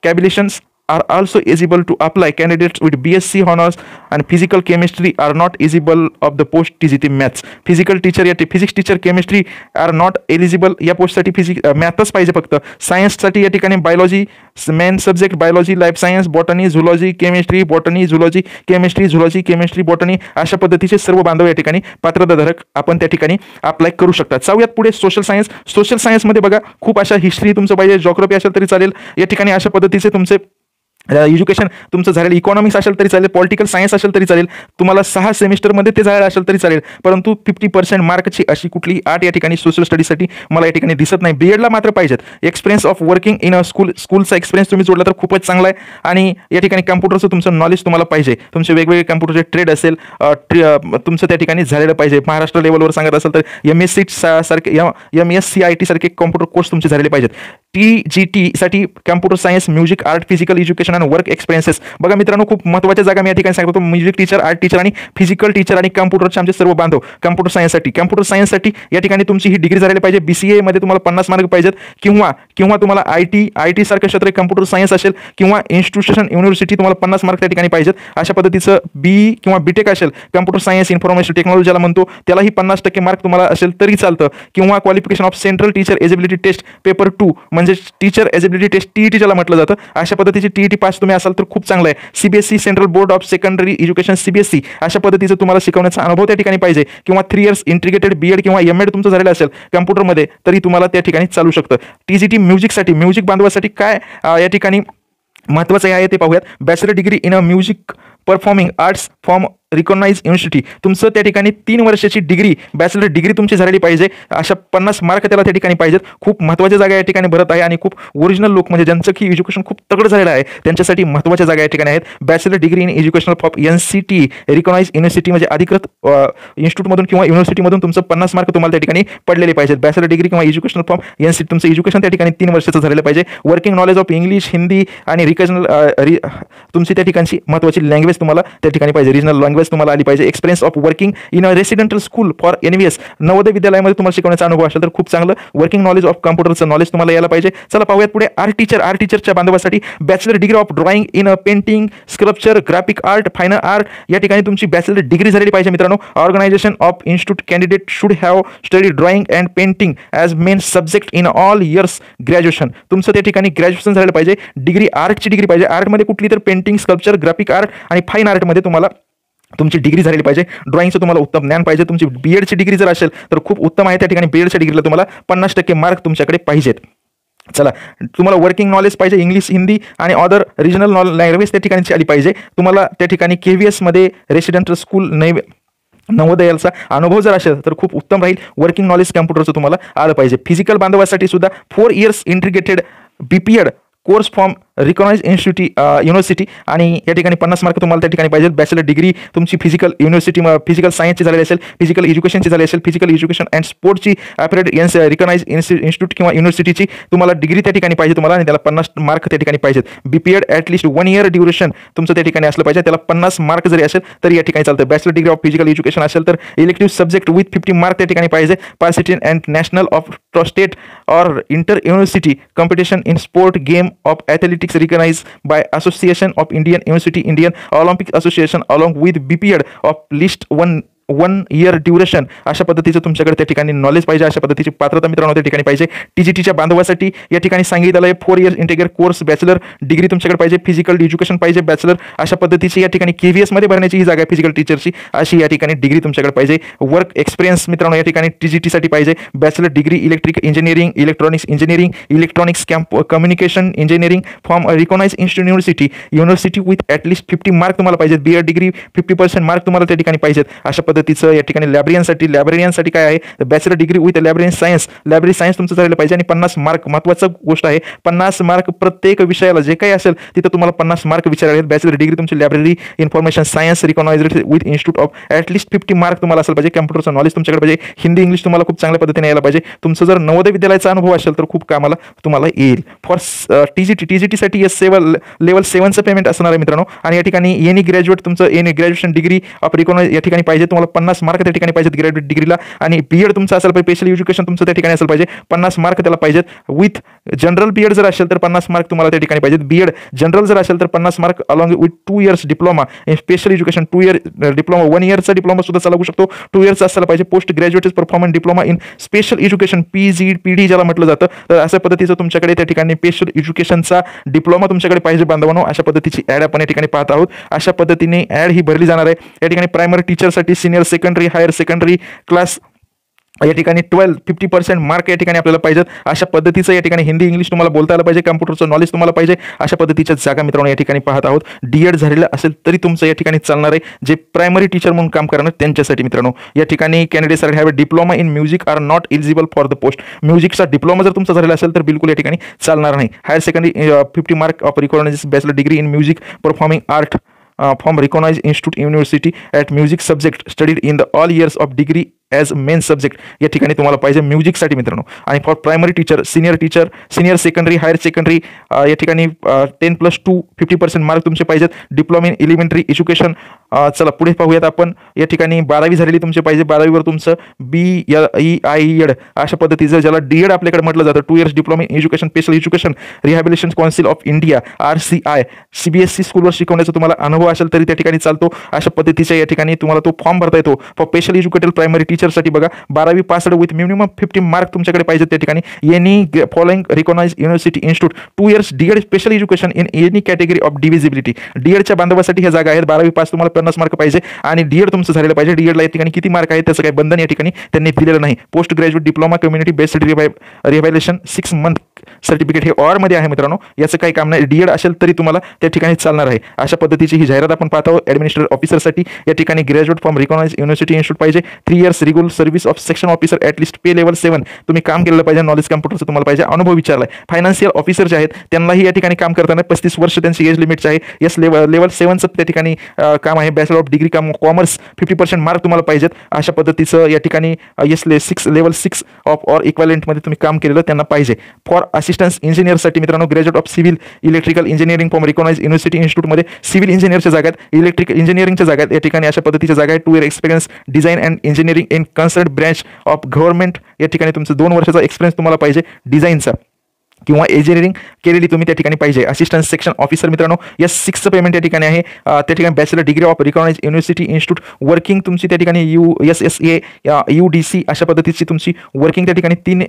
qualifications are also eligible to apply. Candidates with BSc honors and physical chemistry are not eligible of the post TGT maths. Physical teacher या physics teacher chemistry are not eligible. या पोस्टसाठी मॅथच पाहिजे फक्त. सायन्ससाठी या ठिकाणी biology main subject, biology, life science, botany, zoology, chemistry, botany, zoology, chemistry, zoology, chemistry, botany अशा पद्धतीचे सर्व बांधव या ठिकाणी पात्रताधारक आपण त्या ठिकाणी अप्लाय करू शकतात. जाऊयात पुढे सोशल सायन्स. सोशल सायन्समध्ये बघा खूप अशा हिस्ट्री तुमचं पाहिजे, जॉग्राफी असेल तरी चालेल. या ठिकाणी अशा पद्धतीचे तुमचे एज्युकेशन तुमचं झालेलं, इकॉनॉमिक्स असेल तरी चालेल, पॉलिटिकल सायन्स असेल तरी चालेल. तुम्हाला 6 सेमिस्टरमध्ये ते झालेलं असेल तरी चालेल. परंतु 50% मार्कची अशी कुठली आर्ट या ठिकाणी सोशल स्टडीसाठी मला या ठिकाणी दिसत नाही. बीएडला मात्र पाहिजेत. Experience of working in a स्कूलचा एक्सपिरियन्स तुम्ही जोडला तर खूपच चांगला आहे. आणि या ठिकाणी कम्प्युटरचं तुमचं नॉलेज तुम्हाला पाहिजे. तुमचे वेगवेगळे कम्प्युटरचे ट्रेड असेल तुमचं त्या ठिकाणी झालेलं पाहिजे. महाराष्ट्र लेवलवर सांगत असेल तर MSc सारखे MSCIT सारखे कम्प्युटर कोर्स तुमचे झालेले पाहिजेत. TGT साठी computer science, music, art, physical education आणि वर्क एक्सपिरियन्सेस. बघा मित्रांनो, खूप महत्त्वाच्या जागा मी या ठिकाणी सांगतो. म्युझिक टीचर, आर्ट टीचर आणि फिजिकल टीचर आणि कम्प्युटरचे आमचे सर्व बांधव. कम्प्युटर सायन्ससाठी या ठिकाणी तुमची ही डिग्री झालेली पाहिजे. BCA मध्ये तुम्हाला 50 मार्क पाहिजेत किंवा तुम्हाला IT सारखे क्षेत्र कम्प्युटर सायन्स असेल किंवा इन्स्टिट्यूशन युनिव्हर्सिटी तुम्हाला 50 मार्क त्या ठिकाणी पाहिजेत. अशा पद्धतीचं BE किंवा BTech असेल, कम्प्युटर सायन्स इन्फॉर्मेशन टेक्नॉलॉजी ज्याला म्हणतो त्यालाही 50% मार्क तुम्हाला असेल तरी चालतं. किंवा qualification of central teacher eligibility test paper 2 म्हणजे टीचर एलिजिबिलिटी टेस्ट TET ज्याला म्हटलं जातं. अशा पद्धतीची TET पास तुम्ही असाल तर खूप चांगलं आहे. CBSE central board of secondary education CBSE अशा पद्धतीचं तुम्हाला शिकवण्याचा अनुभव त्या ठिकाणी पाहिजे. किंवा 3 इयर्स इंटिग्रेटेड BEd किंवा MAd तुमचं झालेलं असेल कम्प्युटरमध्ये तरी तुम्हाला त्या ठिकाणी चालू शकतं. TGT म्युझिकसाठी, म्युझिक बांधवासाठी काय या ठिकाणी महत्त्वाचं आहे ते पाहूयात. Bachelor degree in a music performing arts from recognise university. तुमचं त्या ठिकाणी 3 वर्षाची डिग्री, बॅचलर डिग्री तुमची झालेली पाहिजे. अशा 50 मार्क त्याला त्या ठिकाणी पाहिजेत. खूप महत्त्वाच्या जागा या ठिकाणी भरत आहे आणि खूप ओरिजिनल लोक म्हणजे ज्यांचं की एज्युकेशन खूप तगडं झालेलं आहे त्यांच्यासाठी महत्त्वाच्या जागा या ठिकाणी आहेत. Bachelor degree in educational from NCT recognise university म्हणजे अधिकृत इन्स्टिट्यूटमधून किंवा युनिव्हर्सिटीमधून तुमचं 50 मार्क तुम्हाला त्या ठिकाणी पडलेले पाहिजेत. बॅचलर डिग्री किंवा एज्युकेशनल फ्रॉम NCT तुमचं एज्युकेशन त्या ठिकाणी 3 वर्षाचं झालेलं पाहिजे. Working knowledge of English, Hindi आणि रिजनल तुमची त्या ठिकाणची महत्त्वाची लँग्वेज तुम्हाला त्या ठिकाणी पाहिजे. रिजनल लँग्वेज तुम्हाला आली पाहिजे. Experience of working in a residential school for NVS Navodaya विद्यालयामध्ये तुम्हाला शिकवण्याचा अनुभव असेल तर खूप चांगलं. वर्किंग नॉलेज ऑफ कम्प्युटरचं नॉलेज तुम्हाला यायला पाहिजे. चला पाहूयात पुढे आर्ट टीचरच्या बांधवासाठी bachelor degree of drawing in a painting, sculpture, graphic art, fine art या ठिकाणी तुमची बॅचलर डिग्री झालेली पाहिजे मित्रांनो. Organisation of institute candidate should have study drawing and painting as main subject in all ears graduation. तुमचं त्या ठिकाणी ग्रॅज्युएशन झालं पाहिजे. डिग्री आर्टची डिग्री पाहिजे. आर्टमध्ये कुठली तर पेंटिंग, स्कल्पचर, ग्राफिक आर्ट आणि फाईन आर्टमध्ये तुम्हाला तुमची डिग्री झालेली पाहिजे. ड्रॉइंगचं तुम्हाला उत्तम ज्ञान पाहिजे. तुमची BEdची डिग्री जर असेल तर खूप उत्तम आहे. त्या ठिकाणी BEdच्या डिग्रीला तुम्हाला 50% मार्क तुमच्याकडे पाहिजेत. चला, तुम्हाला वर्किंग नॉलेज पाहिजे. इंग्लिश, हिंदी आणि अदर रिजनल लँग्वेज त्या ठिकाणची आली पाहिजे. तुम्हाला त्या ठिकाणी KVS मध्ये रेसिडेंटल स्कूल नवोदयाचा अनुभव जर असेल तर खूप उत्तम राहील. वर्किंग नॉलेज कम्प्युटरचं तुम्हाला आलं पाहिजे. फिजिकल बांधवासाठी सुद्धा 4 years integrated BPEd course from recognise university आणि या ठिकाणी 50 मार्क तुम्हाला त्या ठिकाणी पाहिजे. बॅचलर डिग्री तुमची फिजिकल फिजिकल सायन्सची झालेली असेल, फिजिकल एज्युकेशनची झाली असेल, फिजिकल एज्युकेशन अँड स्पोर्टची ॲपरेट रिकॉग्नाइज इन्स्टिट्यूट किंवा युनिव्हर्सिटीची तुम्हाला डिग्री त्या ठिकाणी पाहिजे तुम्हाला आणि त्याला 50 मार्क त्या ठिकाणी पाहिजेत. BPEd ॲटलिस्ट 1 इयर ड्युरेशन तुमचं त्या ठिकाणी असलं पाहिजे. त्याला 50 मार्क जरी असेल तरी या ठिकाणी चालतं. Bachelor degree of physical education असेल तर इलेक्टिव्ह सब्जेक्ट विथ 50 मार्क त्या ठिकाणी पाहिजे. Participate and national of state or inter university competition in sport game of athletics recognise by Association of Indian University, Indian Olympic Association along with BPEd of least 1 year duration. अशा पद्धतीचं तुमच्याकडे त्या ठिकाणी नॉलेज पाहिजे. अशा पद्धतीची पात्रता मित्रांनो त्या ठिकाणी पाहिजे. TGTच्या बांधवासाठी या ठिकाणी सांगितलं आहे 4 years integrated course, bachelor degree तुमच्याकडे पाहिजे. फिजिकल एज्युकेशन पाहिजे बॅचलर. अशा पद्धतीची या ठिकाणी KVS मध्ये भरण्याची ही जागा आहे फिजिकल टीचरची. अशी या ठिकाणी डिग्री तुमच्याकडे पाहिजे. वर्क एक्सपिरियन्स मित्रांनो या ठिकाणी TGT साठी पाहिजे. Bachelor degree electric engineering, electronics engineering, electronics communication engineering from recognise university with at least 50 mark तुम्हाला पाहिजेत. BEd डिग्री 50% मार्क तुम्हाला त्या ठिकाणी पाहिजेत. अशा पद्धतीचं या ठिकाणी लॅब्रेरियनसाठी काय आहे, bachelor degree with library science तुमचं झालेलं पाहिजे आणि 50 मार्क. महत्त्वाचं गोष्ट आहे 50 मार्क प्रत्येक विषयाला जे काही असेल तिथं तुम्हाला 50 मार्क विचारले आहेत. बॅचलर डिग्री तुमची library information science recognised with institute of at least 50 mark तुम्हाला असेल पाहिजे. कम्प्युटरचं नॉलेज तुमच्याकडे पाहिजे. हिंदी इंग्लिश तुम्हाला खूप चांगल्या पद्धतीने यायला पाहिजे. तुमचं जर नवोदय विद्यालयाचा अनुभव असेल तर खूप कामाला तुम्हाला येईल. फॉर टीजीटी साठी लेवल 7चं पेमेंट असणार आहे मित्रांनो. आणि या ठिकाणी any graduation degree of recognise या ठिकाणी पाहिजे. तुम्हाला 50 मार्क त्या ठिकाणी पाहिजेत ग्रॅज्युएट डिग्रीला. आणि बीएड तुमचं असेल पाहिजे, स्पेशल एज्युकेशन तुमचं त्या ठिकाणी असेल पाहिजे. 50 मार्क त्याला पाहिजेत. विथ जनरल बीएड जर असेल तर 50 मार्क तुम्हाला त्या ठिकाणी पाहिजेत. बीएड जनरल जर असेल तर 50 mark along with 2 years diploma in special education. 2 year diploma, 1 इयरचा डिप्लोमा सुद्धा चालू शकतो. 2 इयर्स असायला पाहिजे. Post graduate performance diploma in special education PD ज्याला म्हटलं जातं. तर अशा पद्धतीचं तुमच्याकडे त्या ठिकाणी स्पेशल एज्युकेशनचा डिप्लोमा तुमच्याकडे पाहिजे बांधवांनो. अशा पद्धतीची ऍड आपण या ठिकाणी पाहत आहोत. अशा पद्धतीने ऍड ही भरली जाणार आहे. या ठिकाणी प्रायमरी टीचरसाठी senior secondary higher secondary class या ठिकाणी 50% मार्क या ठिकाणी आपल्याला पाहिजेत. अशा पद्धतीचं या ठिकाणी हिंदी इंग्लिश तुम्हाला बोलता आलं पाहिजे. कम्प्युटरचं नॉलेज तुम्हाला पाहिजे. अशा पद्धतीच्या जागा मित्रांनो या ठिकाणी पाहत आहोत. डीएड झालेलं असेल तरी तुमचं या ठिकाणी चालणार आहे. जे प्रायमरी टीचर म्हणून काम करणार त्यांच्यासाठी मित्रांनो या ठिकाणी candidates have diploma in music are not eligible for the post. म्युझिकचा डिप्लोमा जर तुमचा झालेला असेल तर बिलकुल या ठिकाणी चालणार नाही. Higher secondary 50 mark of recognised bachelor degree in music performing art from recognized institute university at music subject studied in the all years of degree as main subject या ठिकाणी तुम्हाला पाहिजे म्युझिकसाठी मित्रांनो. आणि for primary teacher senior secondary higher secondary या ठिकाणी 10+2 50% मार्क तुमचे पाहिजेत. Diploma in elementary education. चला पुढे पाहूयात आपण. या ठिकाणी 12वी झालेली तुमचे पाहिजे. 12वीवर तुमचं BEd अशा पद्धतीचं ज्याला डीएड आपल्याकडे म्हटलं जातं. 2 years diploma in education special education rehabilitation council of India RCI CBSE स्कूलवर शिकवण्याचा तुम्हाला अनुभव असेल तरी त्या ठिकाणी चालतो. अशा पद्धतीच्या या ठिकाणी तुम्हाला तो फॉर्म भरता येतो. फॉर स्पेशल एज्युकेटेड प्रायमरी टीचरसाठी बघा 12वी पासड विथ मिनिमम 50 मार्क तुमच्याकडे पाहिजेत त्या ठिकाणी. Any following recognise university institute 2 years DEd special education in any category of divisibility. डीएडच्या बांधवासाठी ह्या जागा आहेत. 12वी पास तुम्हाला 50 मार्क पाहिजे आणि डीएड तुमचं झालेलं पाहिजे. डीएडला या ठिकाणी किती मार्क आहेत त्याचं काही बंधन या ठिकाणी त्यांनी दिलेलं नाही. Post graduate diploma community based revaluation 6 month certificate हे ऑर मध्ये आहे मित्रांनो. याचं काही काम नाही. डीएड असेल तरी तुम्हाला त्या ठिकाणी चालणार आहे. अशा पद्धतीची ही जाहिरात आपण पाहतो. ॲडमिनिस्ट्रेटिव्ह ऑफिसरसाठी या ठिकाणी graduate from recognise university institute पाहिजे. 3 years regular service of section officer at least pay level 7 तुम्ही काम केलेलं पाहिजे. नॉलेज कम्प्युटरचं तुम्हाला पाहिजे. अनुभव विचारलाय. फायनान्शियल ऑफिसर जे आहेत त्यांनाही या ठिकाणी काम करताना 35 वर्ष त्यांची एज लिमिटचे आहे. यस लेवल 7चं त्या ठिकाणी काम आहे. Bachelor of degree commerce 50% mark तुम्हाला पाहिजेत. अशा पद्धतीचं या ठिकाणी लेवल 6 ऑफ ऑर इक्वॅलेंटमध्ये तुम्ही काम केलेलं त्यांना पाहिजे. फॉर असिस्टन्स इंजिनियरसाठी मित्रांनो graduate of civil electrical engineering from recognise university इन्स्टिट्यूटमध्ये सिव्हिल इंजिनिअरच्या जागा आहेत. इलेक्ट्रिकल इंजिनिअरिंगच्या जागा आहेत. या ठिकाणी अशा पद्धतीच्या जागा आहेत. 2 year experience design and engineering in concern branch of government या ठिकाणी तुमचं 2 वर्षाचा एक्सपिरियन्स तुम्हाला पाहिजे डिझाईनचा किंवा इंजिनिअरिंग केलेली तुम्ही त्या ठिकाणी पाहिजे. असिस्टंट सेक्शन ऑफिसर मित्रांनो S6चं पेमेंट या ठिकाणी आहे. त्या ठिकाणी bachelor degree of recognise university institute working तुमची त्या ठिकाणी USSA UDC अशा पद्धतीची तुमची वर्किंग त्या ठिकाणी 3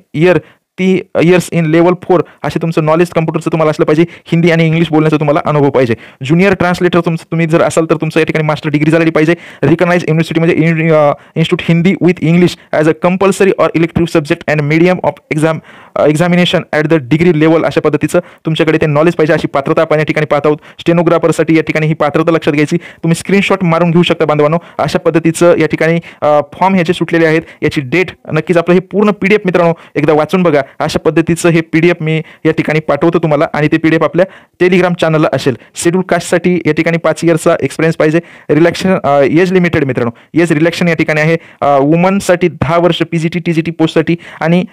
इयर्स इन लेवल 4 असे तुमचं नॉलेज कम्प्युटरचं तुम्हाला असलं पाहिजे. हिंदी आणि इंग्लिश बोलण्याचा तुम्हाला अनुभव पाहिजे. ज्युनियर ट्रान्सलेटर तुम्ही जर असाल तर तुमचं या ठिकाणी मास्टर डिग्री झालेली पाहिजे. रिकॉग्नाइज युनिव्हर्सिटीमध्ये institute Hindi with English as a compulsory or elective subject and medium of examination at the degree level अशा पद्धतीचं तुमच्याकडे ते नॉलेज पाहिजे. अशी पात्रता आपण या ठिकाणी पाहत आहोत. स्टेनोग्राफरसाठी या ठिकाणी ही पात्रता लक्षात घ्यायची. तुम्ही स्क्रीनशॉट मारून घेऊ शकता बांधवांनो. अशा पद्धतीचं या ठिकाणी फॉर्म ह्याचे सुटलेले आहेत. याची डेट नक्कीच आपलं हे पूर्ण PDF मित्रांनो एकदा वाचून बघा. अशा पद्धतीचं हे PDF मी या ठिकाणी पाठवतो तुम्हाला आणि ते PDF आपल्या टेलिग्राम चॅनलला असेल. शेड्यूल कास्टसाठी या ठिकाणी 5 इयर्सचा एक्सपिरियन्स पाहिजे. रिलॅक्शन एज लिमिटेड मित्रांनो एज रिलॅक्शन या ठिकाणी आहे. वुमनसाठी 10 वर्ष PGT TGT पोस्टसाठी आणि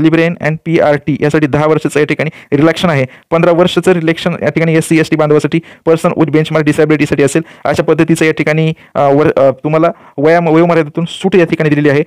लिब्रेन अँड PRT यासाठी 10 वर्षाचं या ठिकाणी रिलॅक्शन आहे. 15 वर्षाचं रिलॅक्शन या ठिकाणी SC ST बांधवासाठी पर्सन विथ बेंचमार्क डिसॅबिलिटीसाठी असेल. अशा पद्धतीचं या ठिकाणी तुम्हाला वयोमर्यादेतून सूट या ठिकाणी दिलेली आहे.